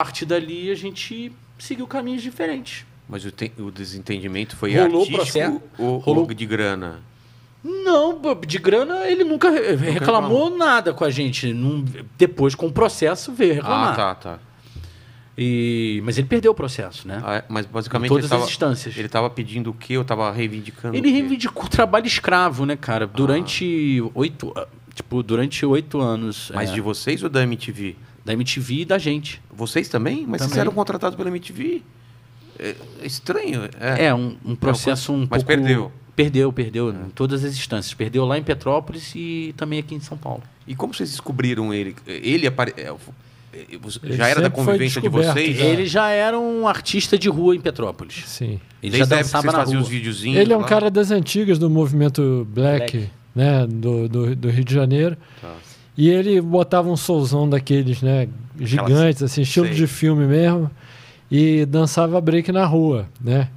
A partir dali a gente seguiu caminhos diferentes. Mas o desentendimento foi Rolou artístico processo. ou de grana? Não, de grana ele nunca reclamou nada com a gente. Depois, com o processo, veio reclamar. Tá. Mas ele perdeu o processo, né? Mas basicamente em todas as instâncias. Ele estava pedindo o quê? Eu estava reivindicando Ele reivindicou o trabalho escravo, né, cara? Durante 8 anos. Mas de vocês ou da MTV? Da MTV e da gente. Vocês também? Mas vocês eram contratados pela MTV? É estranho. Um processo um mas pouco... Perdeu em todas as instâncias. Perdeu lá em Petrópolis e também aqui em São Paulo. E como vocês descobriram ele? Ele já era da convivência de vocês? Ele já era um artista de rua em Petrópolis. Sim. Ele já dançava na rua. Os videozinhos. Ele é um cara das antigas do movimento Black. Né? Do Rio de Janeiro. Tá. E ele botava um soulzão daqueles, né? Gigantes, assim, estilo de filme mesmo. E dançava break na rua, né?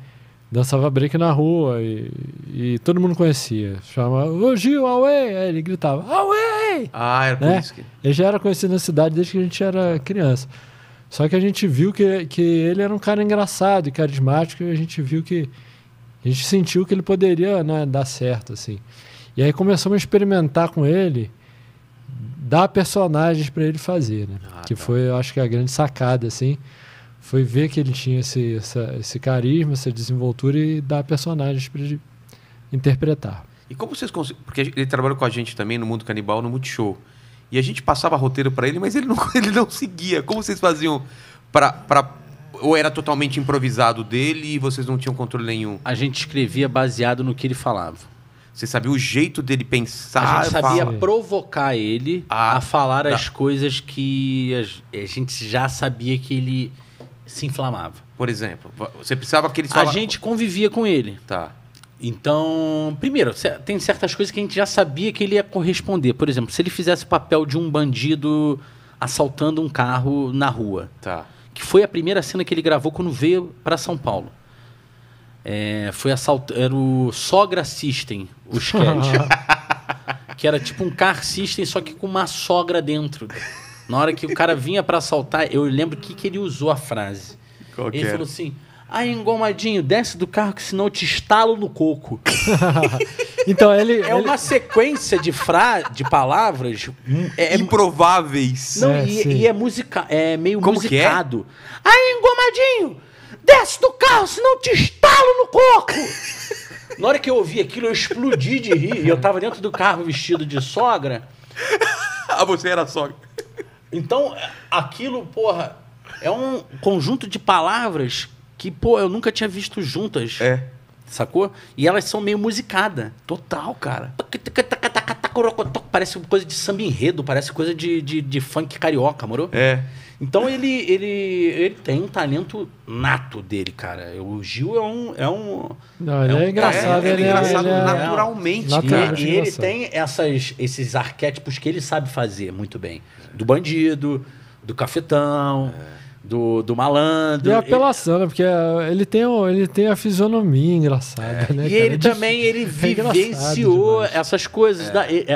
Dançava break na rua e todo mundo conhecia. Chamava, ô Gil, Away! Aí ele gritava, Away! Era por isso que... Ele já era conhecido na cidade desde que a gente era criança. Só que a gente viu que ele era um cara engraçado e carismático e a gente viu que... A gente sentiu que ele poderia, né, dar certo, assim. E aí começamos a experimentar com ele, dar personagens para ele fazer, né? Foi, eu acho que a grande sacada, assim... Foi ver que ele tinha esse carisma, essa desenvoltura e dar personagens para ele interpretar. E como vocês conseguiram... Porque ele trabalhou com a gente também no Mundo Canibal, no Multishow. E a gente passava roteiro para ele, mas ele não seguia. Como vocês faziam para... Ou era totalmente improvisado dele e vocês não tinham controle nenhum? A gente escrevia baseado no que ele falava. Você sabia o jeito dele pensar? A gente sabia provocar ele a falar as coisas que a gente já sabia que ele... se inflamava. Por exemplo, você precisava que ele... A gente convivia com ele. Tá. Então, primeiro, tem certas coisas que a gente já sabia que ele ia corresponder. Por exemplo, se ele fizesse o papel de um bandido assaltando um carro na rua. Tá. Que foi a primeira cena que ele gravou quando veio para São Paulo. Era o Sogra System, o sketch. Que era tipo um car system, só que com uma sogra dentro. Na hora que o cara vinha para assaltar, eu lembro que ele usou a frase. Ele falou assim, engomadinho, desce do carro que senão eu te estalo no coco. Então uma sequência de palavras... improváveis. Não, é meio como musicado. Engomadinho, desce do carro senão eu te estalo no coco. Na hora que eu ouvi aquilo, eu explodi de rir. E eu tava dentro do carro vestido de sogra. Você era sogra. Então, aquilo, porra, é um conjunto de palavras que, eu nunca tinha visto juntas. Sacou? E elas são meio musicadas. Total, cara. Parece coisa de samba enredo, parece coisa de funk carioca, moro? Então, ele tem um talento nato dele, cara. O Gil Ele é engraçado. Ele é engraçado naturalmente. E ele tem esses arquétipos que ele sabe fazer muito bem. Do bandido, do cafetão, do malandro. E a apelação, né? Porque ele tem a fisionomia engraçada, né? E ele também vivenciou essas coisas.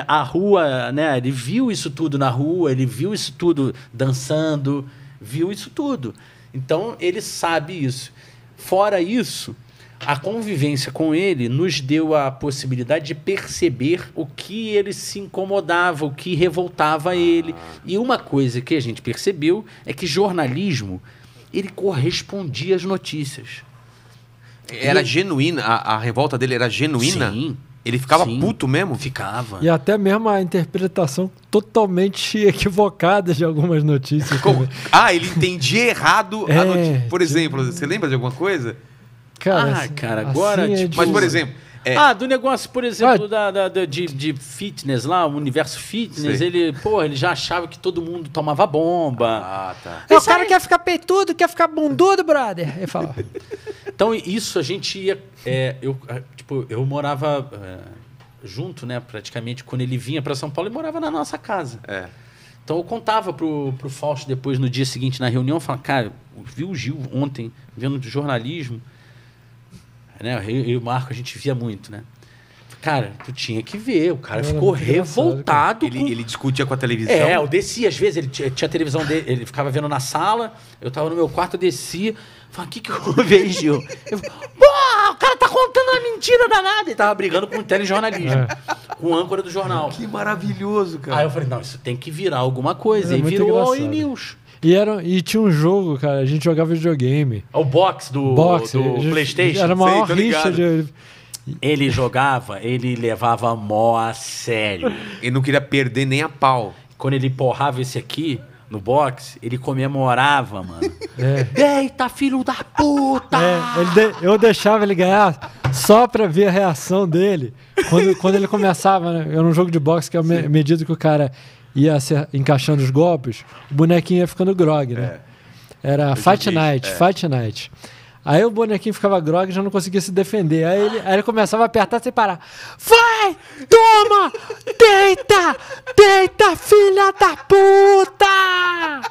A rua, né? Ele viu isso tudo na rua, ele viu isso tudo dançando, viu isso tudo. Então, ele sabe isso. Fora isso, a convivência com ele nos deu a possibilidade de perceber o que ele se incomodava, o que revoltava ele. E uma coisa que a gente percebeu é que jornalismo, ele correspondia às notícias. Era genuína? A revolta dele era genuína? Sim. Ele ficava puto mesmo? Ficava. E até mesmo a interpretação totalmente equivocada de algumas notícias. Ele entendia errado a notícia. Por exemplo, você lembra de alguma coisa? Cara, agora... Assim tipo, mas, por exemplo... do negócio, por exemplo, de fitness lá, o universo fitness, ele já achava que todo mundo tomava bomba. O cara quer ficar peitudo, quer ficar bundudo, brother. Ele fala. Então, isso a gente ia... eu morava junto, né, praticamente, quando ele vinha para São Paulo, ele morava na nossa casa. Então, eu contava pro Fausto depois, no dia seguinte, na reunião, eu falava, cara, vi o Gil ontem, vendo de jornalismo... Né? Eu e o Marco, a gente via muito, né? Cara, tu tinha que ver. O cara ficou revoltado. Ele discutia com a televisão? Eu descia. Às vezes, ele tinha a televisão dele, ele ficava vendo na sala, eu tava no meu quarto, eu descia. Falei, o que houve aí, Gil? Eu falei, pô, o cara tá contando uma mentira danada. Ele tava brigando com o telejornalismo, com o âncora do jornal. Que maravilhoso, cara. Aí eu falei, não, isso tem que virar alguma coisa. E virou e-news. E tinha um jogo, cara, a gente jogava videogame. O box do PlayStation. Era a maior rixa de... Ele jogava, ele levava mó a sério. Ele não queria perder nem a pau. Quando ele porrava esse aqui no box, ele comemorava, mano. Eita, filho da puta! Eu deixava ele ganhar só pra ver a reação dele. Quando ele começava, né? Era um jogo de boxe que à medida que o cara ia encaixando os golpes, o bonequinho ia ficando grog, né? Era Fight Night. Aí o bonequinho ficava grog e já não conseguia se defender. Aí ele começava a apertar sem parar. Vai! Toma! Deita, filha da puta!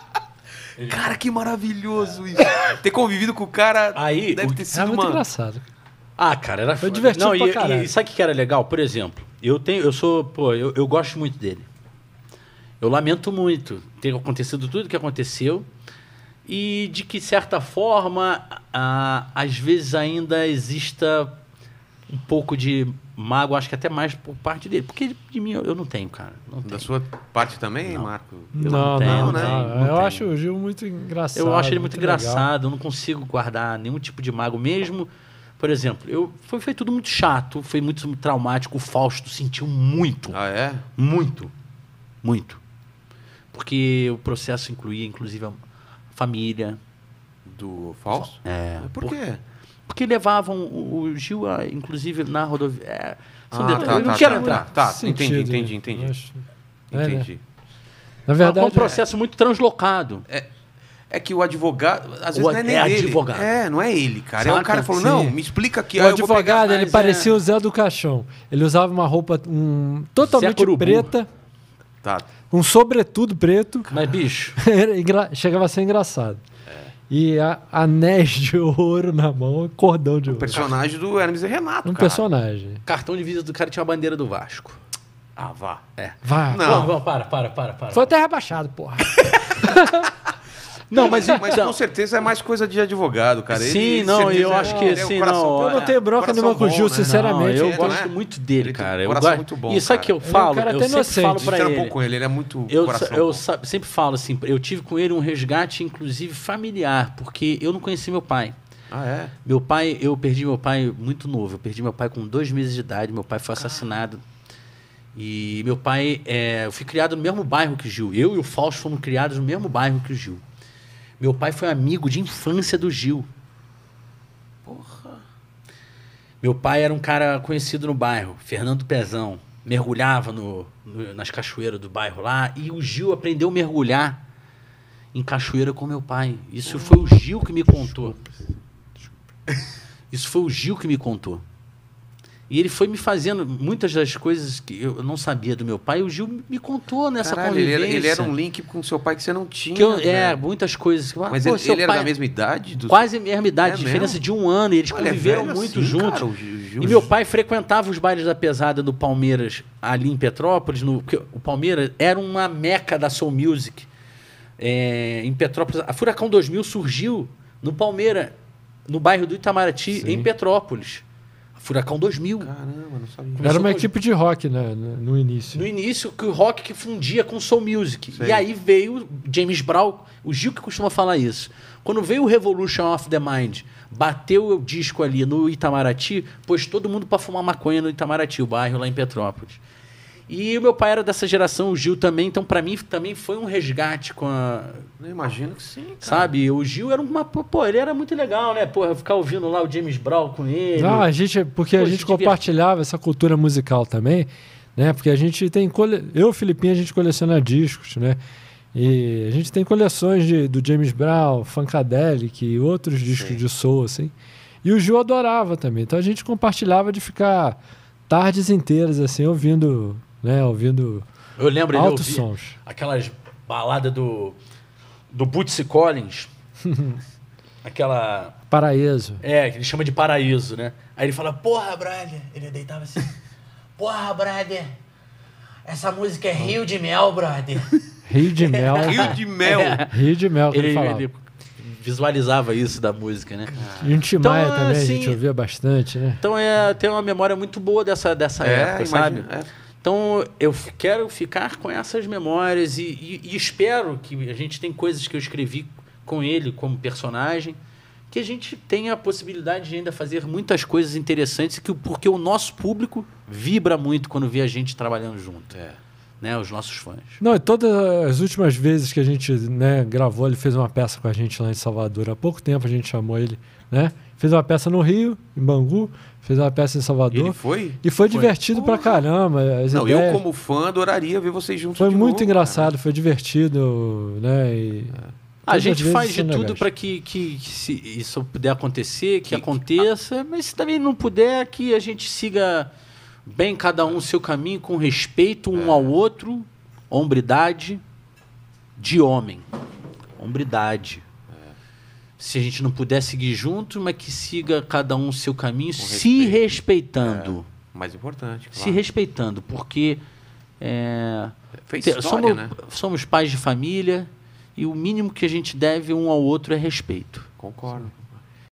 Cara, que maravilhoso isso. Ter convivido com o cara aí, deve ter sido muito engraçado. Ah, cara, foi divertido pra caralho. E sabe o que era legal? Por exemplo, eu gosto muito dele. Eu lamento muito ter acontecido tudo o que aconteceu. E de que, certa forma, às vezes ainda exista um pouco de mágoa, acho que até mais por parte dele. Porque de mim eu não tenho, cara. Não tenho. Da sua parte também, Marco? Não. Eu acho o Gil muito engraçado. Eu acho ele muito engraçado, eu não consigo guardar nenhum tipo de mágoa. Mesmo, por exemplo, foi tudo muito chato, foi muito traumático. O Fausto sentiu muito. Ah, é? Muito. Porque o processo incluía, inclusive, família. Do Fausto? Por quê? Porque levavam o Gil, inclusive, na rodovia. Eu não quero entrar. Entendi. Entendi. Na verdade, é um processo muito translocado. É que o advogado, às vezes não é nem ele. Advogado. Não é ele, cara. Saca? É o cara que falou, não, me explica aqui. O advogado, ele parecia o Zé do Caixão. Ele usava uma roupa totalmente preta. Tá. Um sobretudo preto. Mas, bicho... chegava a ser engraçado. E anéis de ouro na mão, cordão de ouro. Personagem do Hermes e Renato, personagem. Cartão de visita do cara tinha a bandeira do Vasco. Ah, vá. Vá. Não, para. Foi até rebaixado, porra. Não, mas com certeza é mais coisa de advogado, cara. Sim, eu acho que sim, não. Eu não tenho bronca nenhuma com o Gil, sinceramente. Eu gosto muito dele, cara. Eu gosto muito bom. Isso aqui eu falo, eu sempre falo pra ele. Com ele é muito eu sempre falo assim, eu tive com ele um resgate, inclusive familiar, porque eu não conheci meu pai. Ah, é? Eu perdi meu pai muito novo. Eu perdi meu pai com 2 meses de idade. Meu pai foi assassinado. E meu pai, eu fui criado no mesmo bairro que o Gil. Eu e o Fausto fomos criados no mesmo bairro que o Gil. Meu pai foi amigo de infância do Gil. Porra. Meu pai era um cara conhecido no bairro, Fernando Pezão. Mergulhava nas cachoeiras do bairro lá. E o Gil aprendeu a mergulhar em cachoeira com meu pai. Isso foi o Gil que me contou. Isso foi o Gil que me contou. E ele foi me fazendo muitas das coisas que eu não sabia do meu pai. O Gil me contou nessa convivência. Ele era um link com o seu pai que você não tinha. Muitas coisas. Mas ele era da mesma idade? Quase a mesma idade, diferença de 1 ano. E eles conviveram muito juntos. Cara, e meu pai frequentava os bailes da pesada do Palmeiras, ali em Petrópolis. Porque o Palmeiras era uma meca da soul music. Em Petrópolis. A Furacão 2000 surgiu no Palmeiras, no bairro do Itamaraty, em Petrópolis. Furacão 2000. Caramba, não sabia. Era uma equipe de rock, né, no início. No início, que o rock que fundia com soul music. Sei. E aí veio James Brown, o Gil que costuma falar isso. Quando veio o Revolution of the Mind, bateu o disco ali no Itamaraty, pôs todo mundo para fumar maconha no Itamaraty, o bairro lá em Petrópolis. E o meu pai era dessa geração, o Gil também, então para mim também foi um resgate com a... Eu imagino que sim, cara. Sabe, o Gil era ele era muito legal, né? Porra, ficar ouvindo lá o James Brown com ele. Não, a gente compartilhava essa cultura musical também, né? Porque a gente tem... Eu e o Filipinho, a gente coleciona discos, né? E a gente tem coleções do James Brown, Funkadelic e outros discos de soul, assim. E o Gil adorava também. Então a gente compartilhava de ficar tardes inteiras, assim, ouvindo... Eu lembro altos sons. Aquelas baladas do Bootsy Collins. Aquela... Paraíso. Que ele chama de Paraíso, né? Aí ele fala, porra, Brian. Ele deitava assim. porra, brother, essa música é Rio de Mel, brother. Rio de Mel. Rio de Mel. Rio de Mel, que ele falava. Ele visualizava isso da música, né? E um Tim Maia Então, também, assim, a gente ouvia bastante, né? Então tem uma memória muito boa dessa época, sabe? Então eu quero ficar com essas memórias e espero que a gente tem coisas que eu escrevi com ele como personagem, que a gente tenha a possibilidade de ainda fazer muitas coisas interessantes, porque o nosso público vibra muito quando vê a gente trabalhando junto. Né, os nossos fãs. Não, e todas as últimas vezes que a gente, né, gravou, ele fez uma peça com a gente lá em Salvador. Há pouco tempo a gente chamou ele, né? Fez uma peça no Rio, em Bangu, fez uma peça em Salvador. Ele foi? E foi divertido pra caramba. Não, eu como fã adoraria ver vocês juntos. Foi de muito novo, engraçado, foi divertido, né? E a gente faz de tudo para que se isso puder acontecer, que aconteça, mas se também não puder, que a gente siga bem cada um o seu caminho, com respeito um ao outro, hombridade de homem. Hombridade. Se a gente não puder seguir junto, mas que siga cada um o seu caminho, se respeitando. Mais importante, claro. Se respeitando, porque Fez história, né? somos pais de família e o mínimo que a gente deve um ao outro é respeito. Concordo.